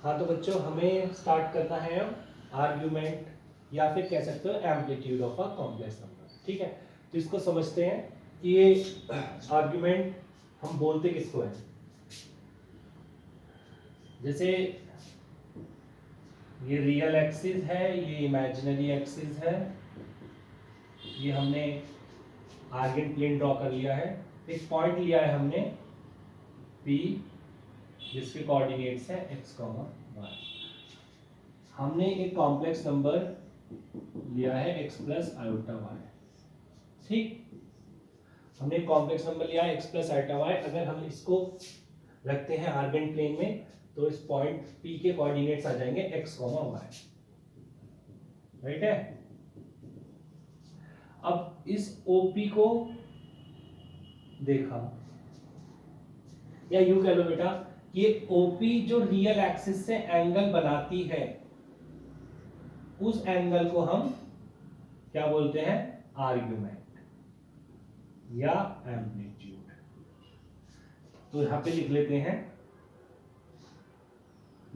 हाँ तो बच्चों हमें स्टार्ट करना है आर्ग्यूमेंट या फिर कह सकते हो amplitude of a complex number. ठीक है, तो इसको समझते हैं कि ये आर्ग्यूमेंट हम बोलते किसको है। जैसे ये रियल एक्सिस है, ये इमेजिनरी एक्सिस है, ये हमने आर्गन प्लेन ड्रॉ कर लिया है। एक पॉइंट लिया है हमने P जिसके कोऑर्डिनेट्स है x, y। हमने एक कॉम्प्लेक्स नंबर लिया है x प्लस आयोटा वाई। ठीक, हमने एक कॉम्प्लेक्स नंबर लिया है x प्लस आयोटा वाई। अगर हम इसको रखते हैं आर्गन प्लेन में तो इस पॉइंट P के कोऑर्डिनेट्स आ जाएंगे x, y। राइट है। अब इस OP को देखा, या यूं कह लो बेटा, ये OP जो रियल एक्सिस से एंगल बनाती है उस एंगल को हम क्या बोलते हैं, आर्ग्यूमेंट या एम्पलीट्यूड। तो यहां पे लिख लेते हैं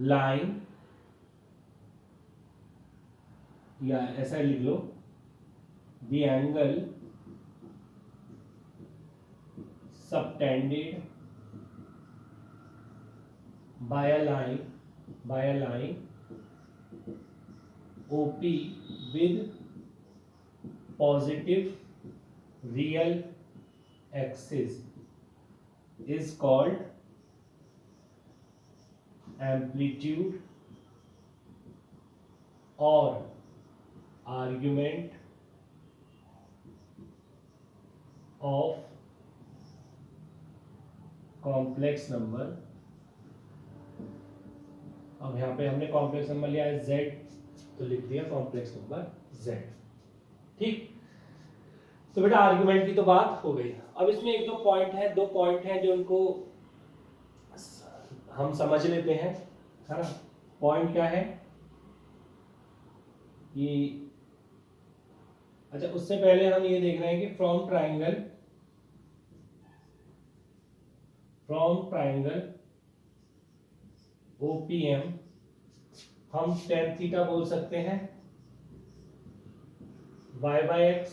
लाइन, या ऐसा लिख लो the angle subtended by a line OP with positive real axis is called amplitude or argument of complex number। अब यहाँ पे हमने कॉम्प्लेक्स नंबर लिया है z, तो लिख दिया कॉम्प्लेक्स नंबर z। ठीक, तो बेटा आर्गुमेंट की तो बात हो गई। अब इसमें एक दो पॉइंट है जो उनको हम समझ लेते हैं, है ना। पॉइंट क्या है कि, अच्छा उससे पहले हम ये देख रहे हैं कि फ्रॉम ट्राइंगल OPM हम tan थीटा बोल सकते हैं y/x,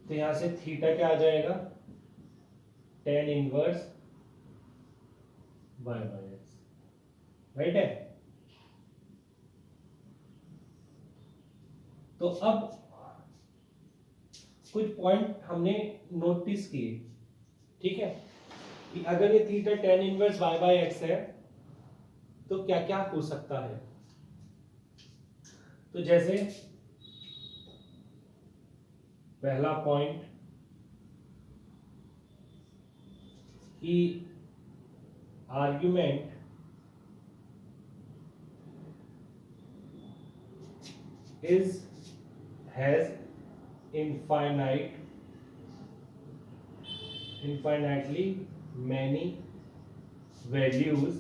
तो यहां से थीटा क्या आ जाएगा, tan इनवर्स y/x। राइट है। तो अब कुछ पॉइंट हमने नोटिस किए, ठीक है, कि अगर ये थीटा tan इनवर्स y/x है तो क्या क्या हो सकता है। तो जैसे पहला पॉइंट कि argument has infinitely many values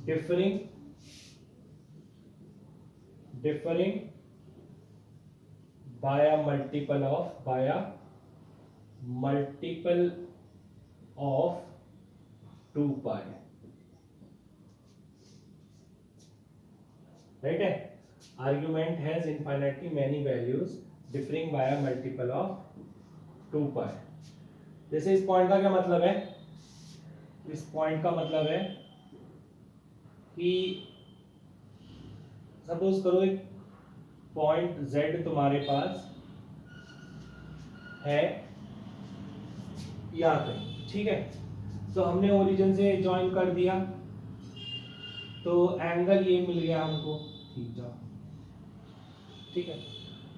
differing by a multiple of 2 pi। Right है। Argument has infinitely many values differing by a multiple of 2 pi. जैसे इस पॉइंट का क्या मतलब है, इस पॉइंट का मतलब है कि सपोज करो एक पॉइंट Z तुम्हारे पास है यहाँ पे, ठीक है, तो हमने ओरिजिन से ज्वाइन कर दिया तो एंगल ये मिल गया हमको थीटा। ठीक है,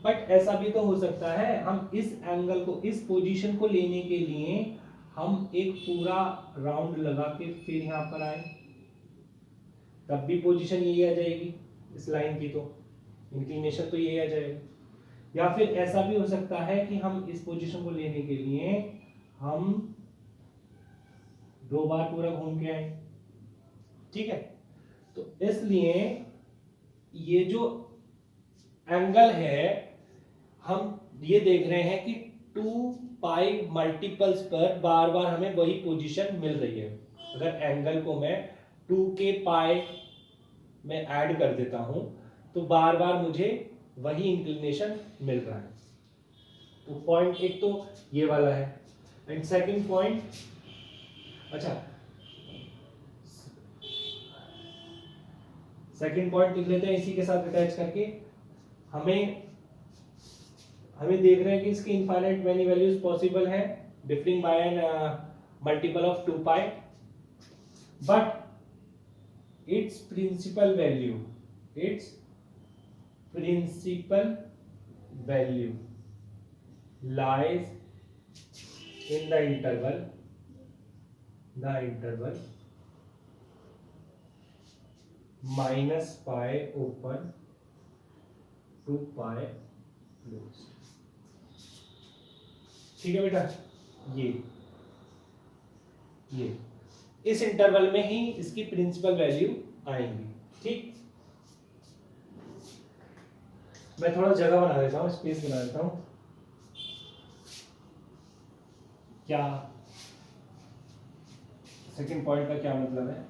बट ऐसा भी तो हो सकता है हम इस एंगल को, इस पोजीशन को लेने के लिए हम एक पूरा राउंड लगा के फिर यहां पर आए, तब भी पोजीशन यही आ जाएगी इस लाइन की, तो इंक्लिनेशन तो यही आ जाएगा। या फिर ऐसा भी हो सकता है कि हम इस पोजीशन को लेने के लिए हम 2 बार पूरा घूम के आए। ठीक है, तो इसलिए ये जो एंगल है हम ये देख रहे हैं कि 2 पाई मल्टीपल्स पर बार बार हमें वही पोजीशन मिल रही है। अगर एंगल को मैं 2 के पाई में ऐड कर देता हूं तो बार बार मुझे वही इंक्लिनेशन मिल रहा है। तो पॉइंट एक तो ये वाला है। एंड सेकंड पॉइंट, अच्छा सेकंड पॉइंट लिख लेते हैं इसी के साथ अटैच करके। हमें देख रहे हैं कि इसकी इनफाइनाइट मेनी वैल्यूज पॉसिबल है differing by an multiple of 2 pi, but its principal value lies in the interval minus pi open to pi closed। ठीक है बेटा, ये इस इंटरवल में ही इसकी प्रिंसिपल वैल्यू आएंगी। ठीक, मैं थोड़ा जगह बना देता हूँ, स्पेस बना देता हूँ। क्या सेकंड पॉइंट का क्या मतलब है?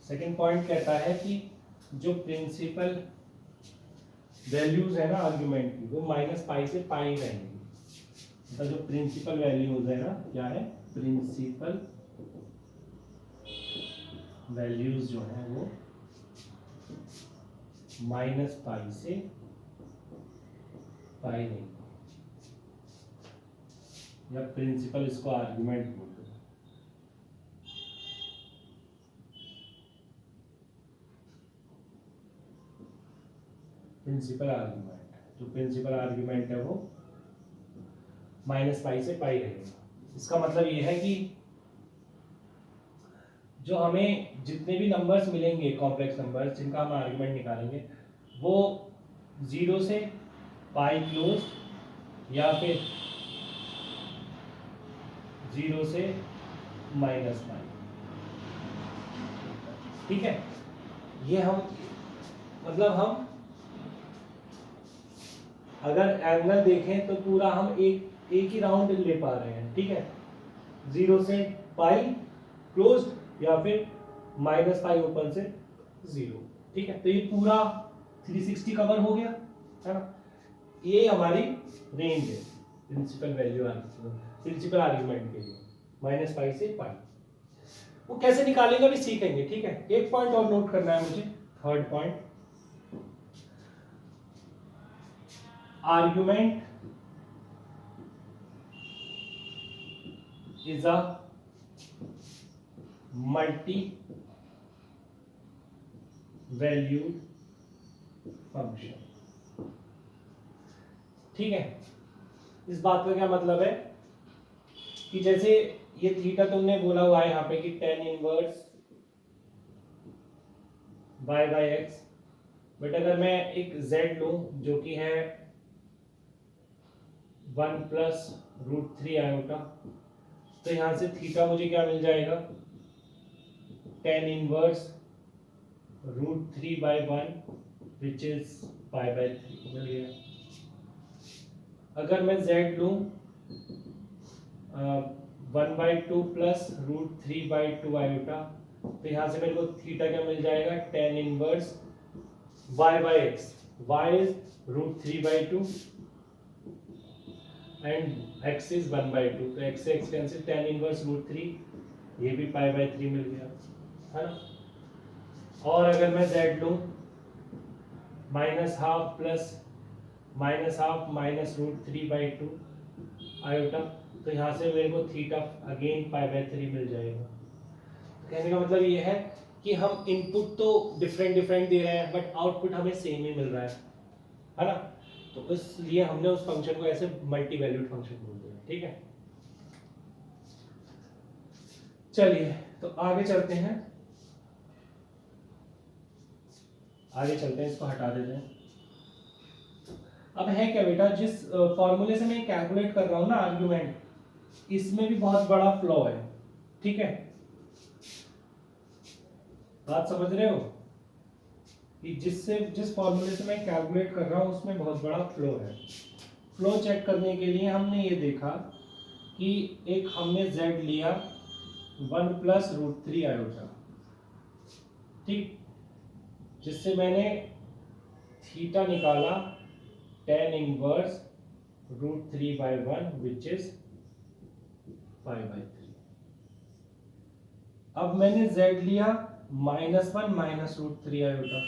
सेकंड पॉइंट कहता है कि जो प्रिंसिपल वैल्यूज है ना आर्गुमेंट की, वो माइनस पाई से पाई रहेंगी। तो जो प्रिंसिपल वैल्यूज है ना, क्या है? प्रिंसिपल वैल्यूज जो है वो माइनस पाई से पाई नहीं, या प्रिंसिपल इसको आर्गुमेंट बोलते हैं। प्रिंसिपल आर्गुमेंट, जो प्रिंसिपल आर्गुमेंट है वो माइनस पाई से पाई रहेगा। इसका मतलब ये है कि जो हमें जितने भी नंबर्स मिलेंगे कॉम्प्लेक्स नंबर्स जिनका हम आर्गुमेंट निकालेंगे, वो 0 से पाई क्लोज या फिर 0 से माइनस पाई। ठीक है, ये हम मतलब हम अगर एंगल देखें तो पूरा हम एक ही राउंड ले पा रहे हैं। ठीक है, 0 से पाई क्लोज्ड या फिर माइनस पाई ओपन से 0। ठीक है, तो ये पूरा 360 कवर हो गया है ना। ये हमारी रेंज है प्रिंसिपल वैल्यू प्रिंसिपल आर्गुमेंट के लिए, माइनस पाई से पाई। वो कैसे निकालेंगे अभी सीखेंगे। ठीक है, एक पॉइंट और नोट करना है मुझे, third point, argument is a multi-valued function। ठीक है, इस बात का क्या मतलब है कि जैसे ये थीटा तुमने बोला हुआ है यहाँ पे कि tan inverse y by x, but अगर मैं एक z लूं जो कि है 1 प्लस √3 आयोटा, तो यहां से थीटा मुझे क्या मिल जाएगा? tan inverse √3 by 1 which is pi by 3 मिल गया। अगर मैं z लूं 1/2 प्लस √3 बाई 2 आयोटा, तो यहां से मेरे को थीटा क्या मिल जाएगा? tan inverse y by x, y is √3 by 2 and x is 1/2, तो x से x कैंसिल, tan इनवर्स √3, ये भी पाई बाई 3 मिल गया है ना। और अगर मैं z लूं -½ प्लस -½ माइनस √3 बाई 2 आयोटा, तो यहाँ से मेरे को थीटा अगेन पाई बाई 3 मिल जाएगा। कहने का मतलब ये है कि हम इनपुट तो डिफरेंट दे रहे हैं बट आउटपुट हमें सेम ही मिल रहा है ना। तो इसलिए हमने उस फंक्शन को ऐसे मल्टी वैल्यूड फंक्शन बोलते हैं। ठीक है, चलिए तो आगे चलते हैं, इसको हटा देते हैं। अब है क्या बेटा, जिस फॉर्मूले से मैं कैलकुलेट कर रहा हूं ना आर्गुमेंट, इसमें भी बहुत बड़ा फ्लॉ है। ठीक है, बात समझ रहे हो? कि जिस फॉर्मूले से मैं कैलकुलेट कर रहा हूँ उसमें बहुत बड़ा फ्लो है। फ्लो चेक करने के लिए हमने ये देखा कि एक हमने z लिया 1+√3 आयोटा, ठीक, जिससे मैंने थीटा निकाला tan इनवर्स √3/1 विच इज 5/3। अब मैंने z लिया -1 -√3 आयोटा,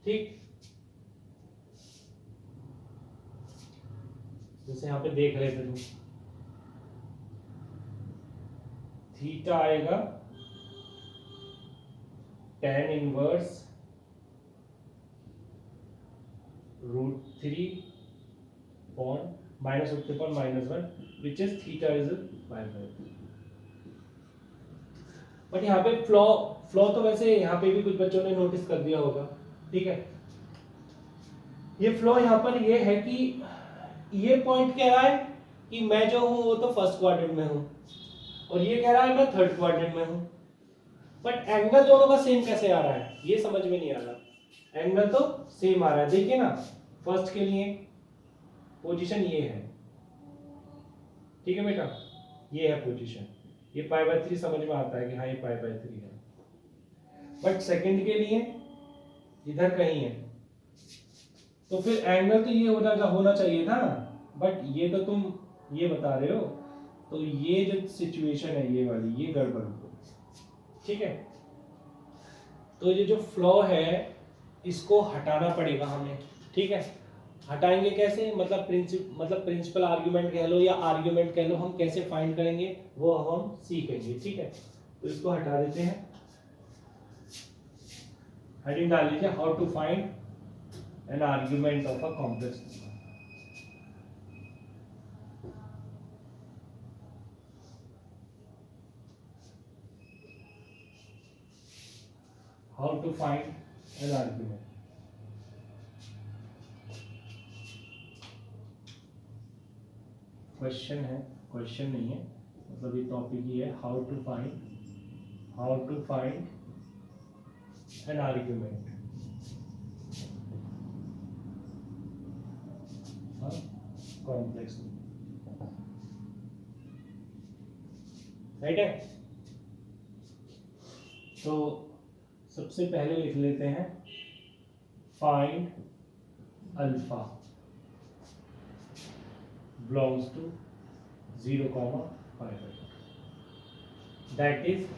ठीक, जैसे यहाँ पे देख रहे थे तुम, थीटा आएगा tan inverse √3 -√3/-1 which is theta is 5/3। But यहाँ पे फ्लॉ फ्लॉ तो वैसे यहाँ पे भी कुछ बच्चों ने नोटिस कर दिया होगा, ठीक है। ये फ्लॉ यहाँ पर ये है कि ये पॉइंट कह रहा है कि मैं जो हूं वो तो फर्स्ट क्वाड्रेंट में हूं, और ये कह रहा है मैं थर्ड क्वाड्रेंट में हूं, बट एंगल दोनों का सेम कैसे आ रहा है ये समझ में नहीं आ रहा। एंगल तो सेम आ रहा है, देखिए ना, फर्स्ट के लिए पोजीशन ये है, ठीक है बेटा, ये है पोजीशन, ये π/3 समझ में आता है कि हाँ ये π/3 है, बट सेकंड के लिए इधर कहीं है, तो फिर एंगल तो ये होना चाहिए था, बट ये तो तुम ये बता रहे हो, तो ये जो सिचुएशन है ये वाली, ये गड़बड़ हो, ठीक है। तो ये जो फ्लॉ है इसको हटाना पड़ेगा हमें, ठीक है। हटाएंगे कैसे, मतलब प्रिंसिपल आर्गुमेंट कह लो या आर्गुमेंट कह लो, हम कैसे फाइंड करेंगे वो हम सीखेंगे, ठीक है। तो इसको हटा देते हैं, हेडिंग डाल लीजिए, how to find an argument of a complex number. How to find an argument, question है, क्वेश्चन नहीं है, मतलब ये टॉपिक ही है, how to find an argument, complex, right है। तो सबसे पहले लिख लेते हैं find alpha belongs to 0,5, that is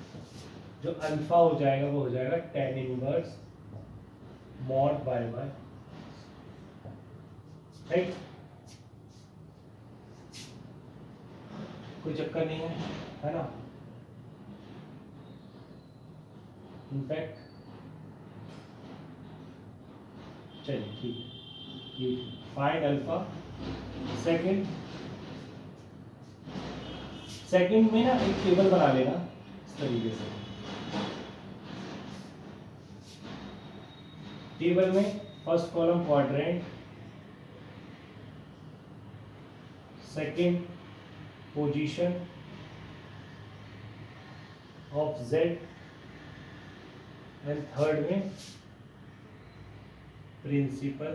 जो अल्फा हो जाएगा वो हो जाएगा tan inverse mod y/, right, कोई चक्कर नहीं है ना। इनफैक्ट चलिए ठीक है, ये फाइंड अल्फा, सेकंड में ना एक टेबल बना लेना इस तरीके से, टेबल में first column quadrant, second position of z, and third में प्रिंसिपल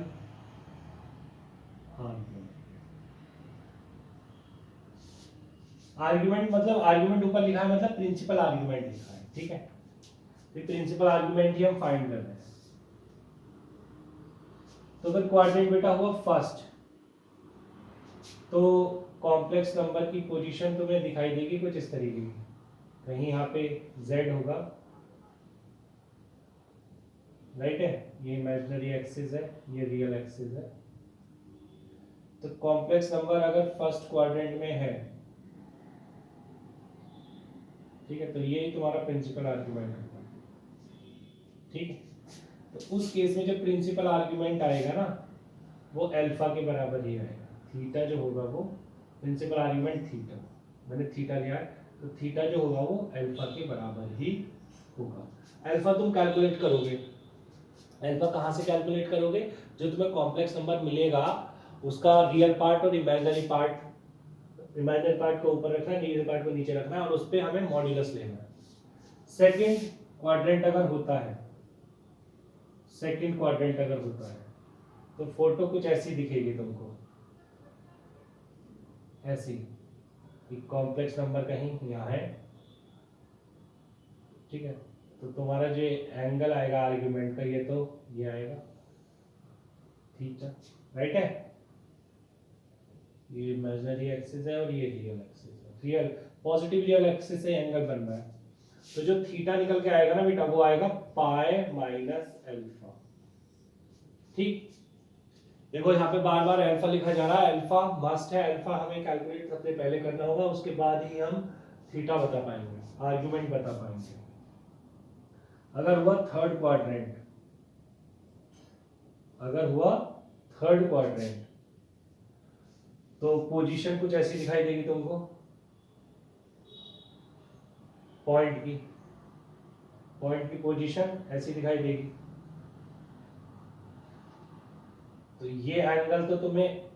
आर्गुमेंट, मतलब आर्गुमेंट ऊपर लिखा है, मतलब प्रिंसिपल आर्गुमेंट लिखा है, ठीक है। तो प्रिंसिपल आर्गुमेंट ही हम फाइंड कर रहे हैं। तो अगर क्वाड्रेंट बेटा हुआ फर्स्ट, तो कॉम्प्लेक्स नंबर की पोजीशन तुम्हें दिखाई देगी कुछ इस तरीके की, कहीं यहाँ पे z होगा, राइट है, ये इमेजिनरी एक्सिस है, ये रियल एक्सिस है। तो कॉम्प्लेक्स नंबर अगर फर्स्ट क्वाड्रेंट में है, ठीक है, तो यही तुम्हारा प्रिंसिपल आर्गुमेंट होगा, ठीक है। तो उस केस में जो प्रिंसिपल आर्गुमेंट आएगा ना वो अल्फा के बराबर ही आएगा, थीटा जो होगा वो प्रिंसिपल आर्गुमेंट थीटा, मैंने थीटा लिया है, तो थीटा जो होगा वो अल्फा के बराबर ही होगा। अल्फा तुम कैलकुलेट करोगे, अल्फा कहाँ से कैलकुलेट करोगे, जो तुम्हें कॉम्प्लेक्स नंबर मिलेगा उसका रियल पार्ट और इमेजिनरी पार्ट, इमेजिनरी पार्ट को ऊपर रखना है, रियल पार्ट को नीचे रखना है, और उस पर हमें मॉड्यूलस लेना है। सेकंड क्वाड्रेंट अगर होता है, सेकंड क्वाड्रेंट अगर होता है तो फोटो कुछ ऐसी दिखेगी तुमको, ऐसी। कॉम्प्लेक्स नंबर कहीं यहाँ है, ठीक है। तो तुम्हारा जो एंगल आएगा आर्ग्यूमेंट का, ये तो ये आएगा थीटा, राइट है। ये इमेजिनरी एक्सिस है और ये रियल एक्सिस है, रियल पॉजिटिव रियल एक्सिस से एंगल बन रहा है। तो जो थीटा निकल के आएगा ना बेटा, वो आएगा पाई माइनस अल्फा, ठीक। देखो यहाँ पे बार बार अल्फा लिखा जा रहा है, अल्फा मस्ट है, अल्फा हमें कैलकुलेट सबसे पहले करना होगा, उसके बाद ही हम थीटा बता पाएंगे, आर्गुमेंट बता पाएंगे। अगर हुआ थर्ड क्वाड्रेंट, अगर हुआ थर्ड क्वाड्रेंट तो पोजीशन कुछ ऐसी दिखाई देगी तुमको, पॉइंट की पोजीशन ऐसी दिखाई देगी। तो ये एंगल तो तुम्हें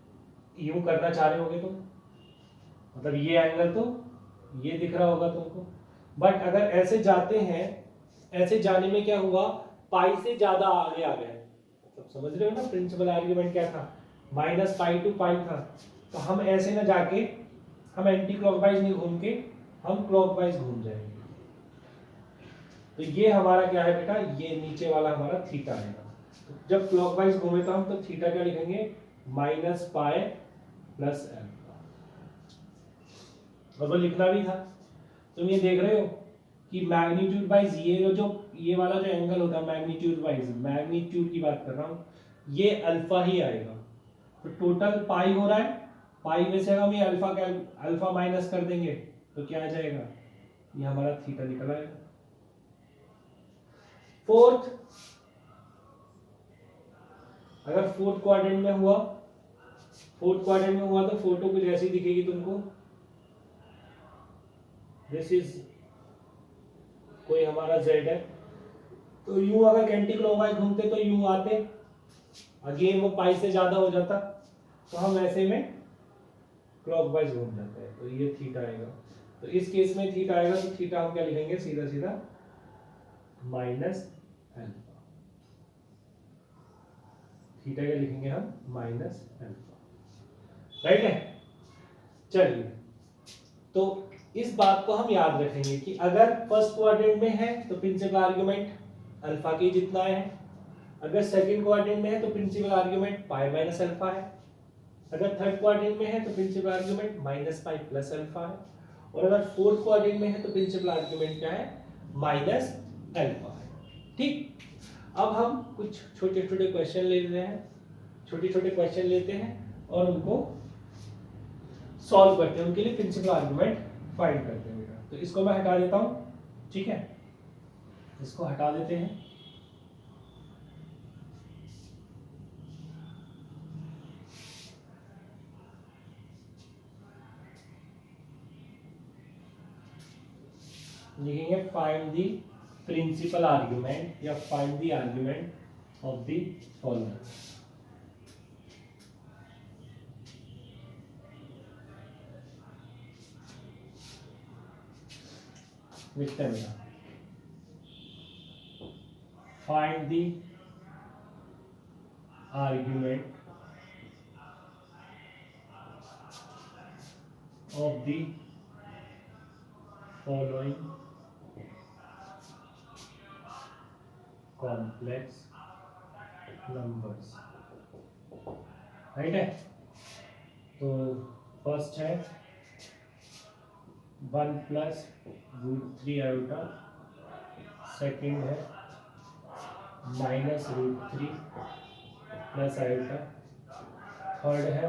यूं करना चाह रहे होगे तुम, मतलब ये एंगल तो ये दिख रहा होगा तुमको, बट अगर ऐसे जाते हैं, ऐसे जाने में क्या हुआ, पाई से ज्यादा आगे आ गए, मतलब समझ रहे हो ना प्रिंसिपल आर्ग्यूमेंट क्या था, माइनस पाई टू पाई था। तो हम ऐसे ना जाके, हम एंटी क्लॉकवाइज नहीं घूम के, हम क्लॉकवाइज घूम जाएंगे। तो ये हमारा क्या है बेटा, ये नीचे वाला हमारा थीटा है। तो जब क्लॉकवाइज घूमे तो हम तो थीटा क्या लिखेंगे, माइनस पाई प्लस अल्फा, और वो लिखना भी था। तुम ये देख रहे हो कि मैग्नीट्यूड वाइज ये वाला जो एंगल होता है मैग्नीट्यूड वाइज, मैग्नीट्यूड की बात कर रहा हूँ, ये अल्फा ही आएगा। तो टोटल पाई हो रहा है, पाई में से हम ये अल्फा माइनस कर देंगे तो क्या आ जाएगा, ये हमारा थीटा निकल आएगा। फोर्थ, अगर फोर्थ क्वाड्रेंट में हुआ, तो फोटो कुछ ऐसी दिखेगी तुमको, दिस इज कोई हमारा z है। तो यूं अगर एंटी क्लॉकवाइज घूमते तो यूं आते, अगेन वो पाई से ज्यादा हो जाता, तो हम ऐसे में क्लॉकवाइज घूम जाते हैं, तो ये थीटा आएगा। तो इस केस में थीटा आएगा, तो थीटा हम क्या लिखेंगे, सीधा सीधा माइनस अल्फा, थीटा क्या लिखेंगे हम, माइनस अल्फा, राइट है। चलिए, तो इस बात को हम याद रखेंगे कि अगर फर्स्ट क्वाड्रेंट में है तो प्रिंसिपल आर्गुमेंट अल्फा के जितना है, अगर सेकंड क्वाड्रेंट में है तो principal argument pi minus alpha है, अगर थर्ड क्वाड्रेंट में है तो principal argument minus pi plus alpha है, और अगर फोर्थ क्वाड्रेंट में है तो प्रिंसिपल आर्गुमेंट क्या है, माइनस अल्फा है, ठीक। अब हम कुछ छोटे छोटे क्वेश्चन ले रहे हैं, छोटे क्वेश्चन लेते हैं और उनको सॉल्व करते हैं, उनके लिए प्रिंसिपल आर्गुमेंट फाइंड करते हैं बेटा। तो इसको मैं हटा देता हूं, ठीक है, इसको हटा देते हैं। लिखेंगे फाइंड द प्रिंसिपल आर्गुमेंट या find the argument of the following. लिखते हैं बेटा, find the argument of the following complex numbers, right है। तो फर्स्ट है 1 प्लस रूट 3 आयोटा, सेकेंड है minus root 3 plus iota, third है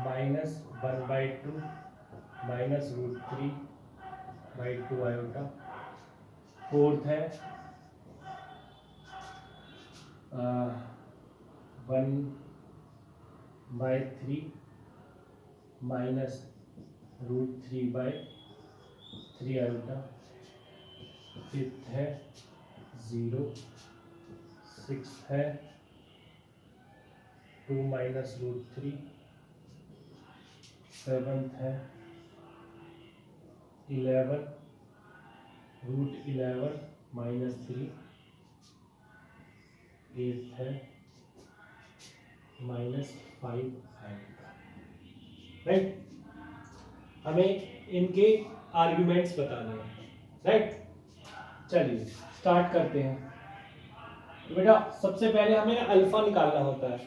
minus 1/2 minus root 3/2 iota, fourth है 1/3 माइनस रूट 3/3 आयोटा, फिफ्थ है 0, सिक्स्थ है 2 माइनस रूट 3, सेवंथ है 11 root 11 minus 3, 8 है -5 है, राइट। हमें इनके आर्ग्यूमेंट्स बताने हैं, राइट। चलिए स्टार्ट करते हैं। तो बेटा सबसे पहले हमें अल्फा निकालना होता है।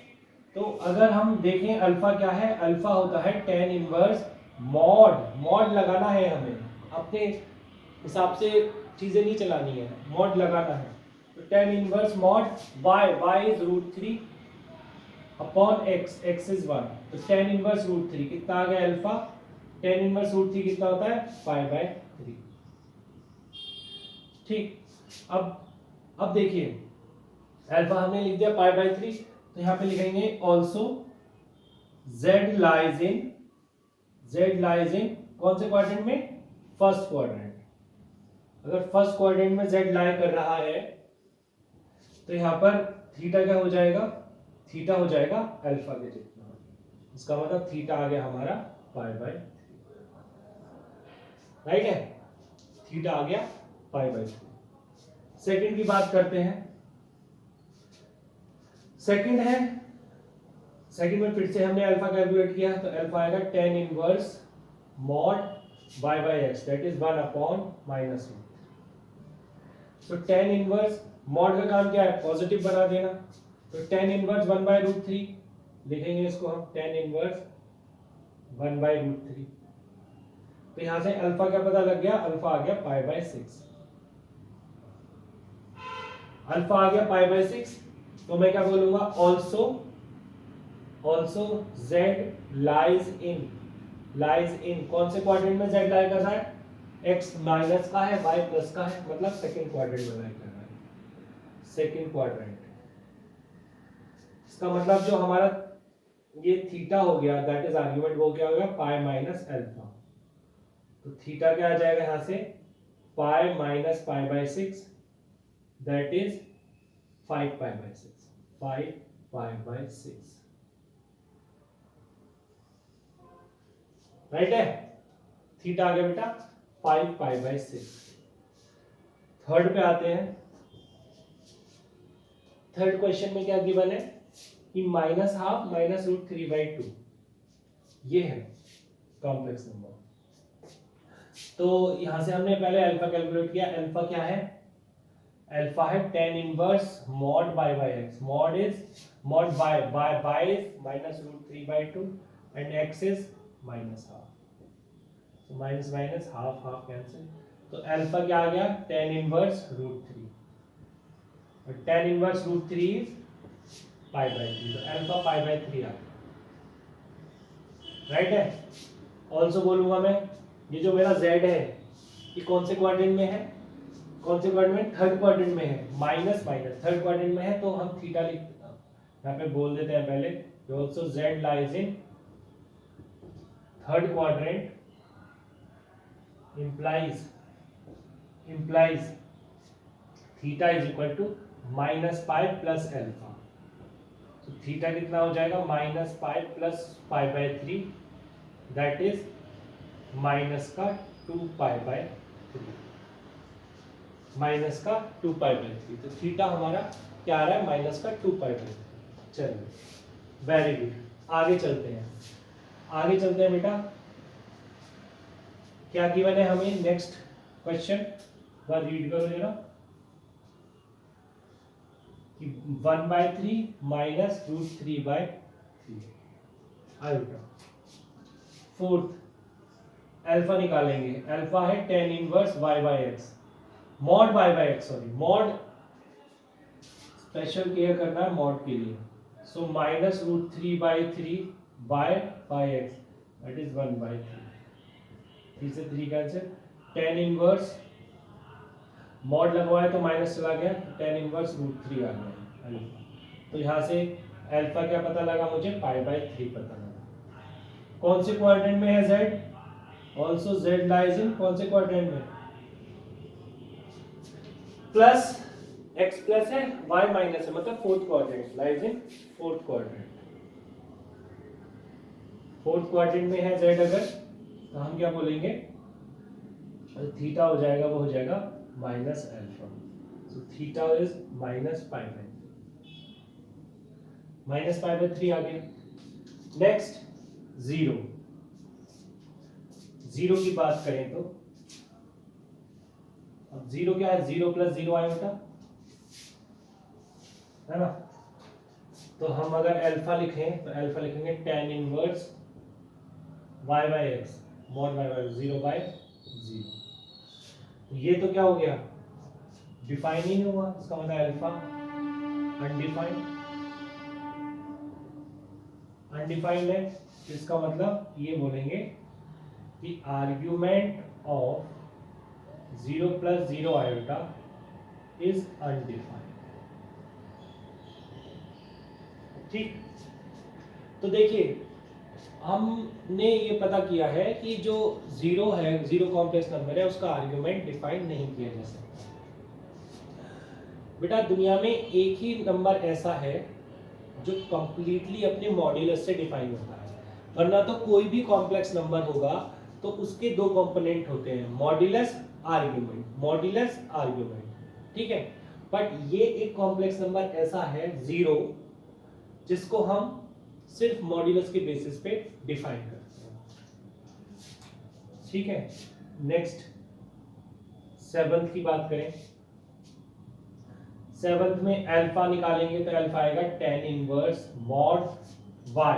तो अगर हम देखें अल्फा क्या है, अल्फा होता है tan इनवर्स मॉड, मॉड लगाना है हमें, अपने हिसाब से चीजें नहीं चलानी है, मॉड लगाना है। तो tan inverse mod y is √3 upon x, x is 1। तो tan इनवर्स √3 कितना आ गया अल्फा, tan इनवर्स √3 कितना होता है π/3। ठीक, अब देखिए अल्फा हमने लिख दिया π/3, तो यहाँ पे लिखेंगे ऑल्सो z लाइज इन कौन से क्वाड्रेंट में, फर्स्ट क्वाड्रेंट। अगर फर्स्ट क्वाड्रेंट में z लाई कर रहा है तो यहाँ पर थीटा क्या हो जाएगा, थीटा हो जाएगा अल्फा के जितना। इसका मतलब थीटा आ गया हमारा π/3, राइट है, थीटा आ गया π/3। सेकंड की बात करते हैं। सेकंड है, सेकंड में फिर से हमने अल्फा कैलकुलेट किया, तो अल्फा आएगा tan inverse mod y/x that is 1 upon -1। तो tan इनवर्स मॉड का काम क्या है, पॉजिटिव बना देना। तो tan इनवर्स 1/√3 लिखेंगे इसको हम, tan इनवर्स 1/√3। तो यहां से अल्फा क्या पता लग गया, अल्फा आ गया π/6। अल्फा आ गया π/6, तो मैं क्या बोलूंगा, ऑल्सो z लाइज इन कौन से क्वाड्रेंट में z लाई कर रहा है, x माइनस का है y प्लस का है, मतलब सेकंड क्वाड्रेंट में लाई कर रहा है, सेकंड क्वाड्रेंट। इसका मतलब जो हमारा ये थीटा हो गया दैट इज आर्गुमेंट, वो क्या हो गया पाई माइनस अल्फा। तो थीटा क्या आ जाएगा यहां से, pi minus π/6 that is 5π/6, 5π/6, right है। थीटा आ गया बेटा 5π/6। थर्ड पे आते हैं। थर्ड क्वेश्चन में क्या गिवन है कि -½ -√3/2 ये है कॉम्प्लेक्स नंबर। तो यहां से हमने पहले अल्फा कैलकुलेट किया। अल्फा क्या है, अल्फा है tan inverse mod y/x, mod y is -√3/2 and x is -½ तो माइनस माइनस हाफ कैंसिल। तो अल्फा क्या आ गया, tan इनवर्स √3 और tan इनवर्स √3 इज π/3, तो अल्फा π/3 आ गया, राइट है। ऑल्सो बोलूंगा मैं, ये जो मेरा z है ये कौन से क्वाड्रेंट में है, कौन से क्वाड्रेंट में, थर्ड क्वाड्रेंट में है, माइनस माइनस थर्ड क्वाड्रेंट में है, तो हम थीटा लिख यहाँ पे बोल देते हैं पहले। Also z lies in third quadrant implies theta is equal to -π plus alpha. तो थीटा कितना हो जाएगा, -π प्लस π/3 दैट इज माइनस का 2π/3, माइनस का 2π/3। तो थीटा हमारा क्या आ रहा है, माइनस का 2π/3। चलिए वेरी गुड, आगे चलते हैं, आगे चलते हैं बेटा। क्या गिवन है हमें, नेक्स्ट क्वेश्चन बार रीड करो जरा, कि 1/3 माइनस √3/3 अल्फा। फोर्थ अल्फा निकालेंगे, अल्फा है tan inverse y/x mod y/x, sorry mod, special care करना है मॉड के लिए। सो -√3/3 y/x दैट इज 1/3, 3 से 3 कैंसिल। tan इनवर्स मॉड लगवाया तो माइनस चला गया, tan इनवर्स √3 आ गया अल्फा। तो यहाँ से अल्फा क्या पता लगा मुझे, π/3 पता लगा। कौन से क्वाड्रेंट में है z, ऑल्सो z लाइज इन कौन से क्वाड्रेंट में, प्लस x प्लस है y माइनस है, मतलब fourth quadrant, lies in fourth quadrant. Fourth quadrant में है z अगर, तो हम क्या बोलेंगे, थीटा हो जाएगा, वो हो जाएगा -अल्फा। So theta is -π/3, minus pi by 3 आ गया। नेक्स्ट जीरो, जीरो की बात करें तो अब जीरो क्या है, जीरो प्लस जीरो आयोटा है ना। तो हम अगर अल्फा लिखें तो अल्फा लिखेंगे tan inverse y by x mod y by 0 by 0। ये तो क्या हो गया, डिफाइन ही नहीं हुआ, इसका मतलब अल्फा अनडिफाइंड, अनडिफाइंड है। इसका मतलब ये बोलेंगे कि argument of 0 plus 0 iota is undefined. ठीक, तो देखिए हमने ये पता किया है कि जो जीरो है, जीरो कॉम्प्लेक्स नंबर है, उसका आर्ग्यूमेंट डिफाइन नहीं किया जा सकता। बेटा दुनिया में एक ही नंबर ऐसा है जो कंप्लीटली अपने मॉड्यूलस से डिफाइन होता है, वरना तो कोई भी कॉम्प्लेक्स नंबर होगा तो उसके दो कंपोनेंट होते हैं, मॉड्यूलस आर्ग्यूमेंट, मॉड्यूलस आर्ग्यूमेंट, ठीक है। बट ये एक कॉम्प्लेक्स नंबर ऐसा है जीरो जिसको हम सिर्फ मॉड्यूलस के बेसिस पे डिफाइन करते हैं, ठीक है। नेक्स्ट सेवंथ की बात करें, सेवंथ में अल्फा निकालेंगे तो अल्फा आएगा tan इनवर्स मॉड y।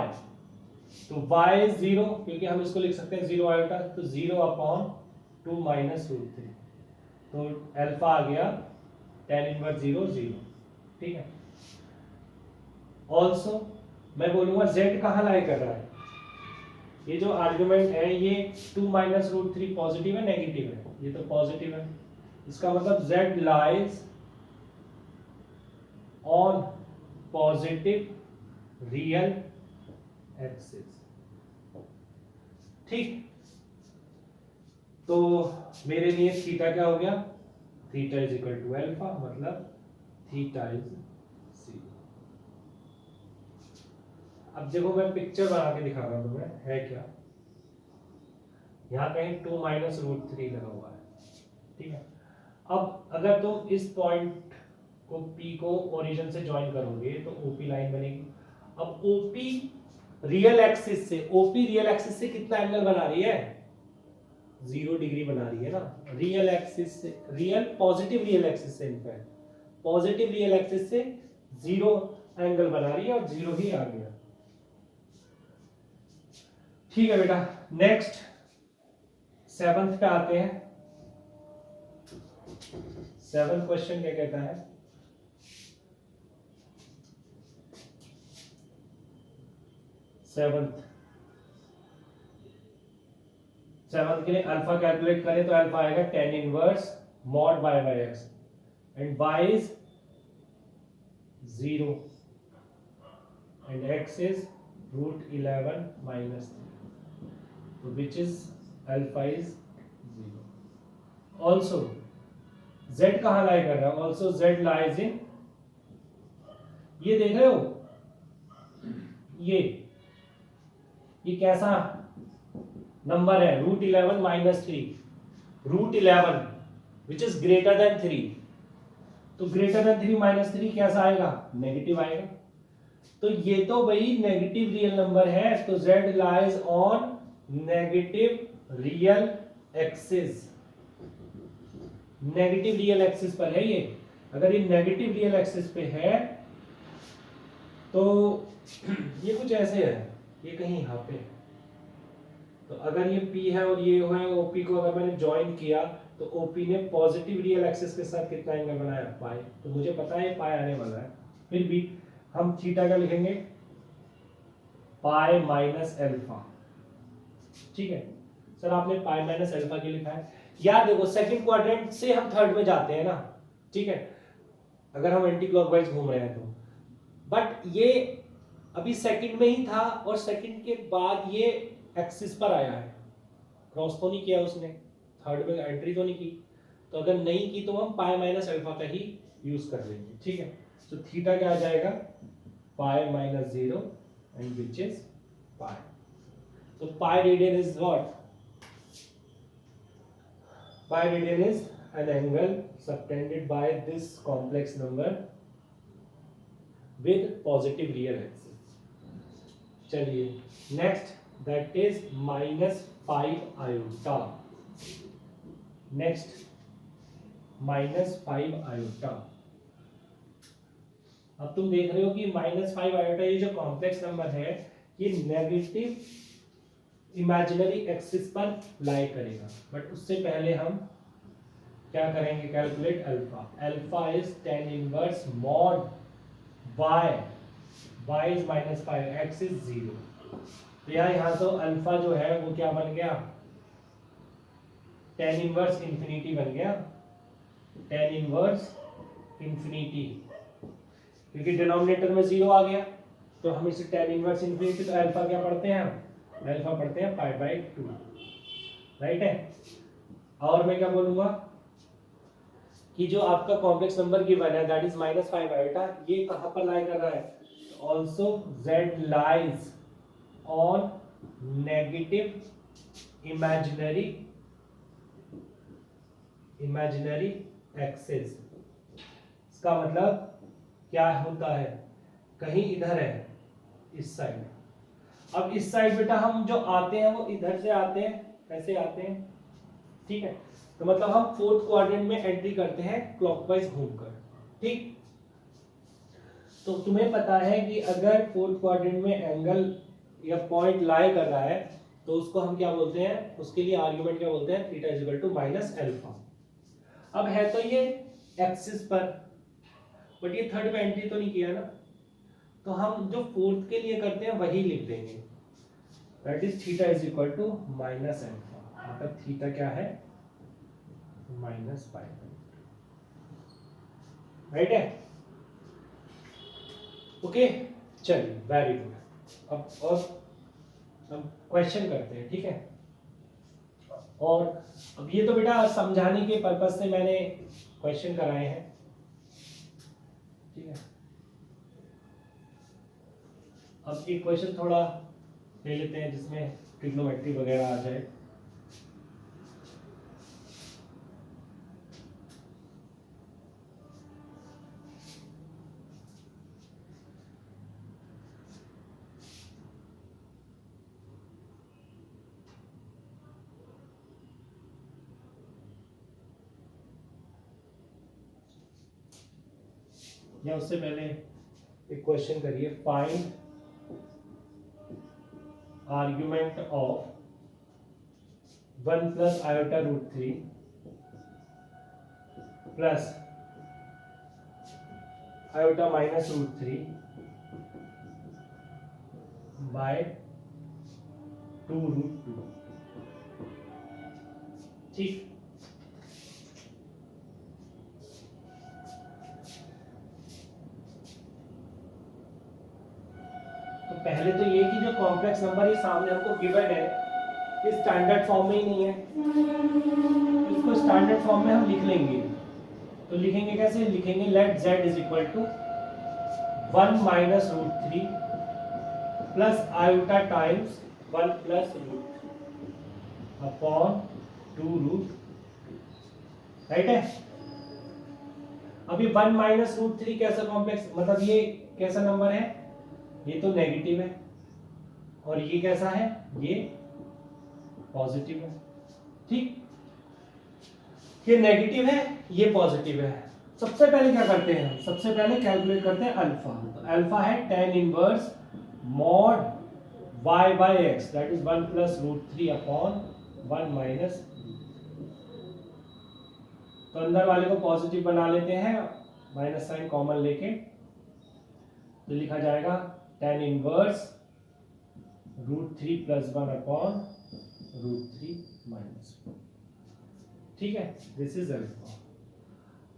तो y इज जीरो, क्योंकि हम इसको लिख सकते हैं जीरो आयोटा, तो 0/2 माइनस रूट 3, तो अल्फा आ गया tan इनवर्स 0 0, ठीक है। ऑल्सो मैं बोलूंगा z कहाँ लाई कर रहा है, ये जो आर्गुमेंट है ये 2 माइनस रूट 3 पॉजिटिव है नेगेटिव है, ये तो पॉजिटिव है, इसका मतलब z lies on positive real axis, ठीक। तो मेरे लिए थीटा क्या हो गया, theta is equal to alpha, मतलब थीटा इज 0। अब देखो मैं पिक्चर बना के दिखा रहा हूं तुम्हें, है क्या, यहां कहीं 2 माइनस रूट 3 लगा हुआ है, ठीक है। अब अगर तुम इस पॉइंट को P को ओरिजिन से ज्वाइन करोगे तो OP लाइन बनेगी। अब OP रियल एक्सिस से, OP रियल एक्सिस से कितना एंगल बना रही है, 0 डिग्री बना रही है ना, रियल एक्सिस से, रियल पॉजिटिव रियल एक्सिस से, इनफैक्ट पॉजिटिव रियल एक्सिस से 0 एंगल बना रही है और 0 ही आ गया, ठीक है बेटा। नेक्स्ट सेवंथ पे आते हैं, सेवंथ क्वेश्चन क्या कहता है, सेवंथ के लिए अल्फा कैलकुलेट करें तो अल्फा आएगा tan inverse mod y by x and y is 0 and x is root 11 minus 3, तो which is alpha is 0। Also z कहाँ लाई कर रहा है, ऑल्सो z लाइज इन, ये देख रहे हो, ये कैसा नंबर है, root 11 minus 3, root 11 which is greater than 3, तो ग्रेटर देन 3 माइनस 3 कैसा आएगा, नेगेटिव आएगा। तो ये तो भाई नेगेटिव रियल नंबर है, तो z lies on negative real axis, negative real axis पर है ये। अगर ये नेगेटिव रियल एक्सिस पे है तो ये कुछ ऐसे है, ये कहीं यहाँ पे है, तो अगर ये P है और ये है OP को अगर मैंने ज्वाइन किया तो OP ने पॉजिटिव रियल एक्सिस के साथ कितना एंगल बनाया, पाई, तो मुझे पता है पाई आने वाला है, फिर भी हम थीटा का लिखेंगे पाई माइनस अल्फा, ठीक है। सर आपने पाई माइनस अल्फा के लिखा है, यार देखो सेकंड क्वाड्रेंट से हम थर्ड में जाते हैं ना, ठीक है, अगर हम एंटी क्लॉकवाइज घूम रहे हैं तो, बट ये अभी सेकंड में ही था और सेकंड के बाद ये एक्सिस पर आया है, क्रॉस तो नहीं किया उसने, थर्ड में एंट्री तो नहीं की, तो अगर नहीं की तो हम पाई माइनस अल्फा का ही यूज कर लेंगे, ठीक है। तो थीटा क्या आ जाएगा, pi minus 0 and which is pi, तो pi radian is what, pi radian is an angle subtended by this complex number with positive real axis. चलिए next, that is -5 iota. Next -5 iota. अब तुम देख रहे हो कि -5 आयोटा ये जो कॉम्प्लेक्स नंबर है ये नेगेटिव इमेजिनरी एक्सिस पर लाई करेगा, बट उससे पहले हम क्या करेंगे, calculate alpha. Alpha is tan inverse mod y, y is -5, x is 0। तो यहाँ तो अल्फा जो है वो क्या बन गया, tan इनवर्स इंफिनिटी बन गया, tan इनवर्स इंफिनिटी, क्योंकि डिनोमिनेटर में 0 आ गया तो हम इसे tan इनवर्स इंफिनिटी, तो अल्फा क्या पढ़ते हैं हम, अल्फा पढ़ते हैं π/2, राइट है। और मैं क्या बोलूंगा कि जो आपका कॉम्प्लेक्स नंबर गिवन है दैट इज -5 आयोटा, ये कहां पर लाई कर रहा है, also z lies on negative imaginary axis. इसका मतलब क्या होता है, कहीं इधर है इस साइड। अब इस साइड बेटा हम जो आते हैं वो इधर से आते हैं, कैसे आते हैं, ठीक है। तो मतलब हम फोर्थ क्वाड्रेंट में एंट्री करते हैं क्लॉकवाइज घूमकर, ठीक। तो तुम्हें पता है कि अगर फोर्थ क्वाड्रेंट में एंगल या पॉइंट लाई कर रहा है तो उसको हम क्या बोलते हैं, उसके लिए आर्गुमेंट क्या बोलते हैं, theta is equal to -alpha. अब है तो ये एक्सिस पर, बट ये थर्ड में एंट्री तो नहीं किया ना, तो हम जो फोर्थ के लिए करते हैं वही लिख देंगे, that is theta is equal to -alpha. मतलब थीटा क्या है, -π, राइट है, ओके। चलिए वेरी गुड। अब क्वेश्चन करते हैं, ठीक है। और अब ये तो बेटा समझाने के पर्पज से मैंने क्वेश्चन कराए हैं, ठीक है। अब एक क्वेश्चन थोड़ा ले लेते हैं जिसमें ट्रिग्नोमेट्री वगैरह आ जाए। या उससे पहले एक क्वेश्चन करिए, find argument of 1 + i√3 plus i−√3 by 2√2, ठीक। तो पहले तो ये कि जो कॉम्प्लेक्स नंबर ये सामने हमको गिवन है ये स्टैंडर्ड फॉर्म में ही नहीं है, तो इसको स्टैंडर्ड फॉर्म में हम लिख लेंगे। तो लिखेंगे कैसे, लिखेंगे let z is equal to 1−√3 plus iota times 1 + √3 upon 2√2, right है। अभी 1−√3 कैसा कॉम्प्लेक्स, मतलब ये कैसा नंबर है, ये तो नेगेटिव है, और ये कैसा है, ये पॉजिटिव है, ठीक। ये नेगेटिव है, ये पॉजिटिव है। सबसे पहले क्या करते हैं, सबसे पहले कैलकुलेट करते हैं अल्फा। तो अल्फा है tan inverse mod y/x, that is 1 + √3 upon 1 - तो अंदर वाले को पॉजिटिव बना लेते हैं, माइनस साइन कॉमन लेके, तो लिखा जाएगा tan इनवर्स √3 + 1 अपॉन √3 - 1, ठीक है। This is alpha.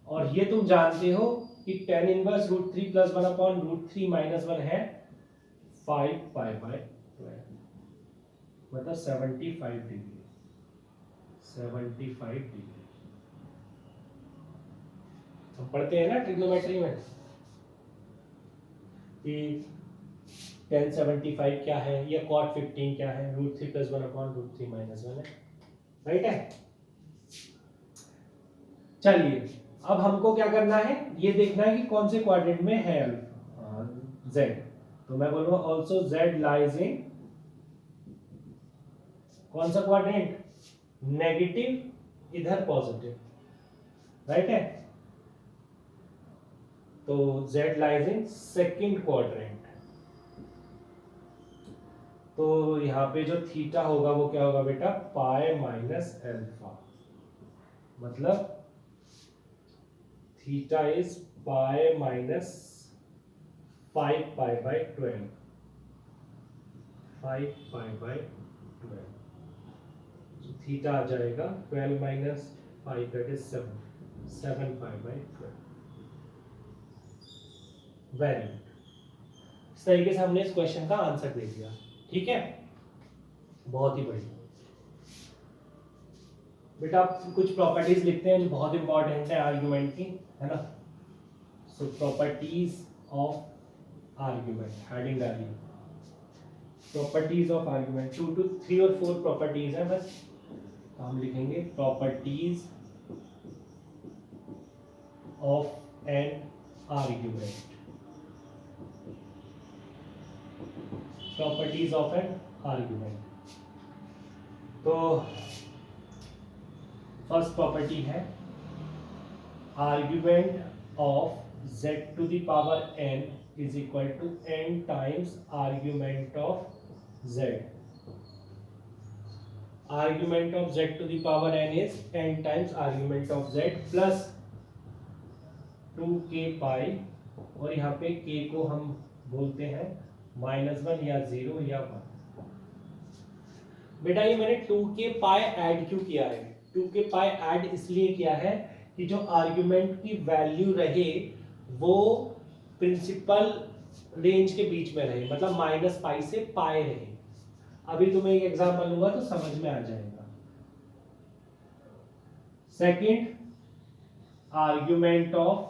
और ये तुम जानते हो कि tan इनवर्स √3 + 1 अपॉन √3 - 1 है 5π/12, मतलब 75 डिग्री, 75 डिग्री। हम पढ़ते हैं ना ट्रिग्नोमेट्री में कि tan 75 क्या है या cot 15 क्या है, √3 + 1 अपॉन √3 - 1 है, राइट है। चलिए अब हमको क्या करना है, ये देखना है कि कौन से क्वाड्रेंट में है अल्फा। z, तो मैं बोलूंगा ऑल्सो z लाइज इन कौन सा क्वाड्रेंट, नेगेटिव, इधर पॉजिटिव, राइट है, तो z lies in second quadrant. तो यहाँ पे जो थीटा होगा वो क्या होगा बेटा, पाई माइनस अल्फा, मतलब theta is pi minus 5 pi by 12, 5 pi by 12, तो थीटा आ जाएगा 12 minus 5 that is 7 pi by 12। Very good, इस तरीके से हमने इस क्वेश्चन का आंसर दे दिया, ठीक है, बहुत ही बढ़िया। बेटा आप कुछ प्रॉपर्टीज लिखते हैं जो बहुत इंपॉर्टेंट है आर्गुमेंट की, है ना। सो प्रॉपर्टीज ऑफ आर्गुमेंट, हेडिंग डालिए प्रॉपर्टीज ऑफ आर्गुमेंट, 2 to 3 और 4 प्रॉपर्टीज है बस, तो हम लिखेंगे properties of an argument, properties of an argument. तो फर्स्ट प्रॉपर्टी है argument of z to the power n is equal to n times argument of z। Argument of z to the power n is n times argument of z plus 2k pi, और यहाँ पे k को हम बोलते हैं -1 या 0 या 1। बेटा ये मैंने 2k पाई ऐड क्यों किया है, 2k पाई ऐड इसलिए किया है कि जो आर्गुमेंट की वैल्यू रहे वो प्रिंसिपल रेंज के बीच में रहे, मतलब -पाई से पाई रहे। अभी तुम्हें एक एग्जांपल लूंगा तो समझ में आ जाएगा। Second, argument of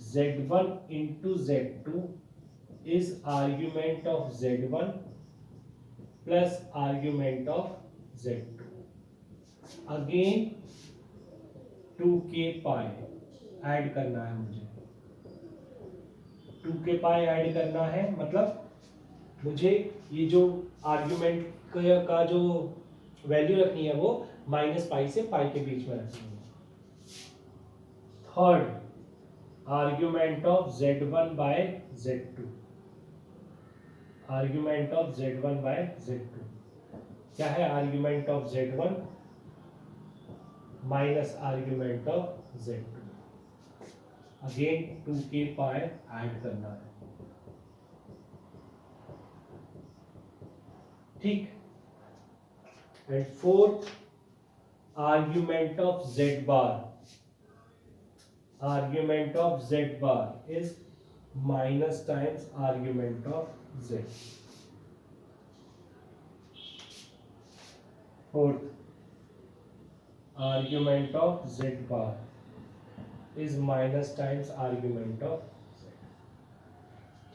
z1 into z2 is argument of z1 plus argument of z2, again 2k pi add करना है मुझे, 2k पाई ऐड करना है, मतलब मुझे ये जो आर्गुमेंट का जो वैल्यू रखनी है वो -पाई से पाई के बीच में रखनी है। Third, argument of z1 by z2, argument of z1 by z2 क्या है, argument of z1 minus argument of z2, again 2k pi add करना है, ठीक। And fourth, argument of z bar, argument of z bar is minus times argument of z. Fourth, argument of z bar is minus times argument of z.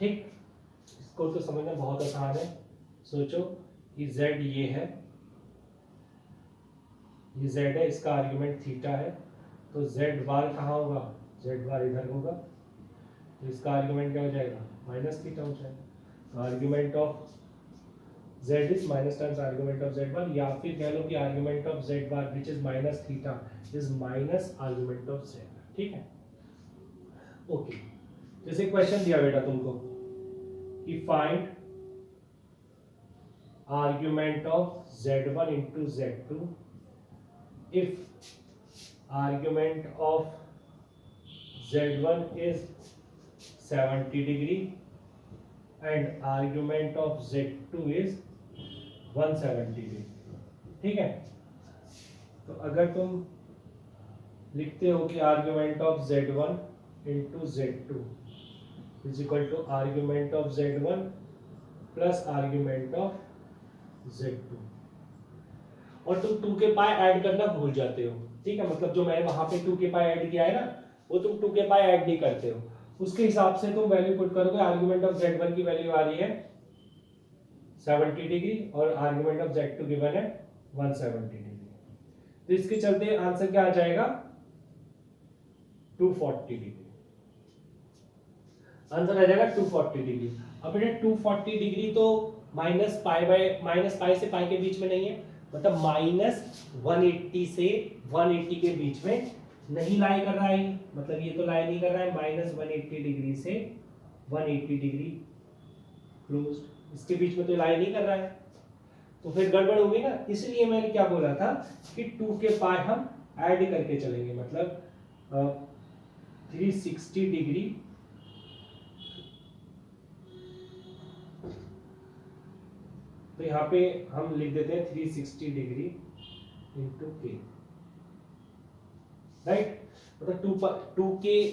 ठीक, इसको तो समझना बहुत आसान है। सोचो कि z ये है, ये z है, इसका आर्ग्यूमेंट थीटा है, तो z बार कहाँ होगा, z बार इधर होगा, तो इसका आर्गुमेंट क्या हो जाएगा, माइनस थीटा हो जाएगा। तो argument of z is minus times argument of z बार, या फिर कह लो कि argument of z bar which is minus theta is minus argument of z, ठीक है, ओके। जैसे क्वेश्चन दिया बेटा तुमको कि find argument of z1 into z2 if argument of z1 is 70 degree and argument of z2 is 170 degree, ठीक है। तो अगर तुम लिखते हो कि argument of z1 into z2 is equal to argument of z1 plus argument of z2, और तुम 2k पाई ऐड करना भूल जाते हो, ठीक है, मतलब जो मैंने वहां पे 2k पाई ऐड किया है ना, वो तुम 2k पाई ऐड नहीं करते हो, उसके हिसाब से तुम वैल्यू पुट करोगे। आर्गुमेंट ऑफ z1 की वैल्यू आ रही है 70 डिग्री और आर्गुमेंट ऑफ z2 गिवन है 170 डिग्री, तो इसके चलते आंसर क्या आ जाएगा, 240 डिग्री, आंसर आ जाएगा 240 डिग्री। अब बेटा 240 डिग्री तो माइनस पाई से पाई के बीच में नहीं है, मतलब -180 से 180 के बीच में नहीं लाई कर रहा है, मतलब ये तो लाई नहीं कर रहा है, -180 डिग्री से 180 डिग्री क्लोज्ड, इसके बीच में तो लाई नहीं कर रहा है, तो फिर गड़बड़ होगी ना। इसलिए मैंने क्या बोला था कि 2 के पाई हम ऐड करके चलेंगे, मतलब 360 डिग्री तो यहाँ पे हम लिख देते हैं 360 डिग्री इंटू के, राइट, मतलब 2 के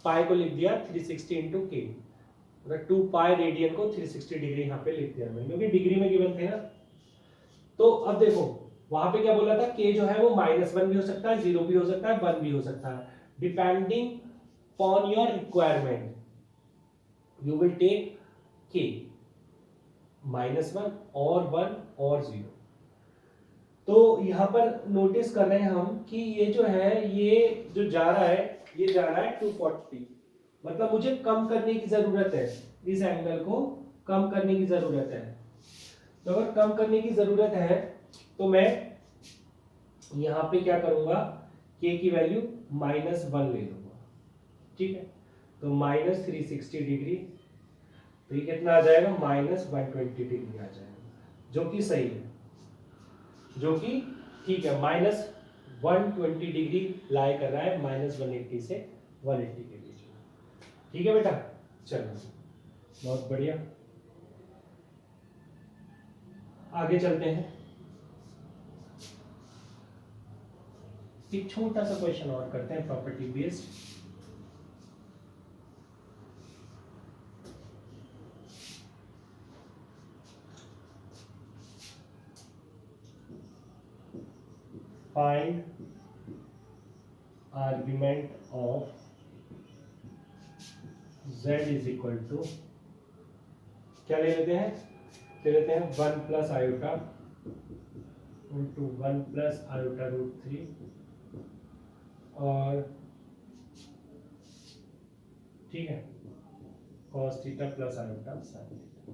पाई को लिख दिया 360 इंटू के, मतलब 2 पाई रेडियन को 360 डिग्री यहाँ पे लिख दिया मैंने, क्योंकि डिग्री में गिवन थे ना। तो अब देखो वहां पे क्या बोला था, के जो है वो -1 भी हो सकता है, 0 भी हो सकता है, 1 भी हो सकता है, depending on your requirement you will take k -1 और 1 और 0। तो यहाँ पर नोटिस कर रहे हैं हम कि ये जो है, ये जो जा रहा है, ये जा रहा है 240, मतलब मुझे कम करने की जरूरत है, इस एंगल को कम करने की जरूरत है। तो अगर कम करने की जरूरत है तो मैं यहाँ पे क्या करूंगा, के की वैल्यू -1 ले लूंगा, ठीक है। तो -360 डिग्री, तो ये कितना आ जाएगा, -120 डिग्री आ जाएगा, जो कि सही है, जो कि ठीक है, -120 डिग्री लाई कर रहा है -180 से 180 के बीच में, ठीक है बेटा। चलो बहुत बढ़िया, आगे चलते हैं। एक छोटा सा क्वेश्चन और करते हैं property based. Find argument of z is equal to, क्या ले लेते हैं, ले लेते हैं 1 plus iota into 1 plus iota root 3 और ठीक है cos theta plus iota sine theta,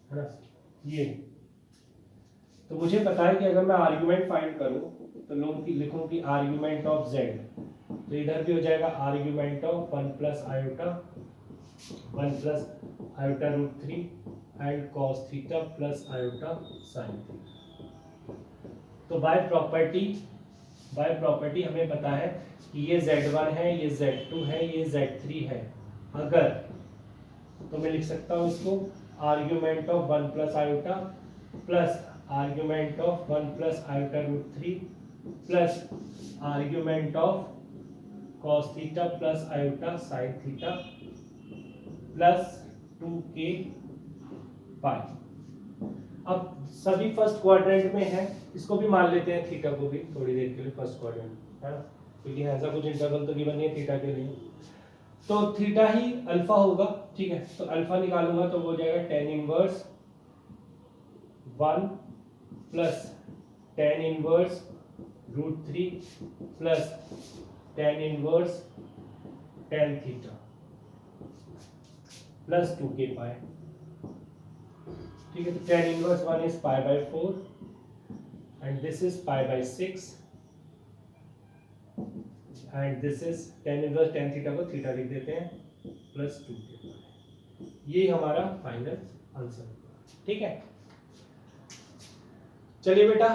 है ना। ये तो मुझे पता है कि अगर मैं आर्ग्यूमेंट फाइंड करूं तो लिखूं कि आर्ग्यूमेंट ऑफ z, तो इधर भी हो जाएगा argument of 1 plus iota root 3 and cos theta plus iota sine theta. तो बाय प्रॉपर्टी हमें पता है कि ये z1 है, ये z2 है, ये z3 है। अगर तो मैं लिख सकता हूं इसको argument of 1 plus iota plus argument of 1 plus iota root 3 plus argument of cos theta plus iota sine theta plus 2k pi. अब सभी फर्स्ट क्वाड्रेंट में है, इसको भी मान लेते हैं थीटा को भी थोड़ी देर के लिए फर्स्ट क्वाड्रेंट, है ना, क्योंकि ऐसा कुछ इंटरवल तो गिवन नहीं है थीटा के लिए, तो थीटा ही अल्फा होगा, ठीक है। तो अल्फा निकालूंगा तो वो हो जाएगा tan inverse 1 plus tan inverse root 3 plus tan inverse tan theta plus 2k pi, ठीक है। तो tan inverse 1 is pi by 4 and this is pi by 6 and this is tan inverse tan theta को theta लिख देते हैं plus 2k पाई। ये हमारा final answer, ठीक है। चलिए बेटा,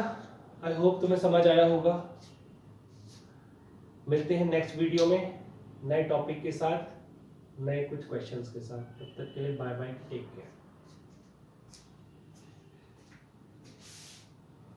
आई होप तुम्हें समझ आया होगा। मिलते हैं नेक्स्ट वीडियो में नए टॉपिक के साथ, नए कुछ क्वेश्चंस के साथ। तब तक के लिए बाय बाय, टेक केयर।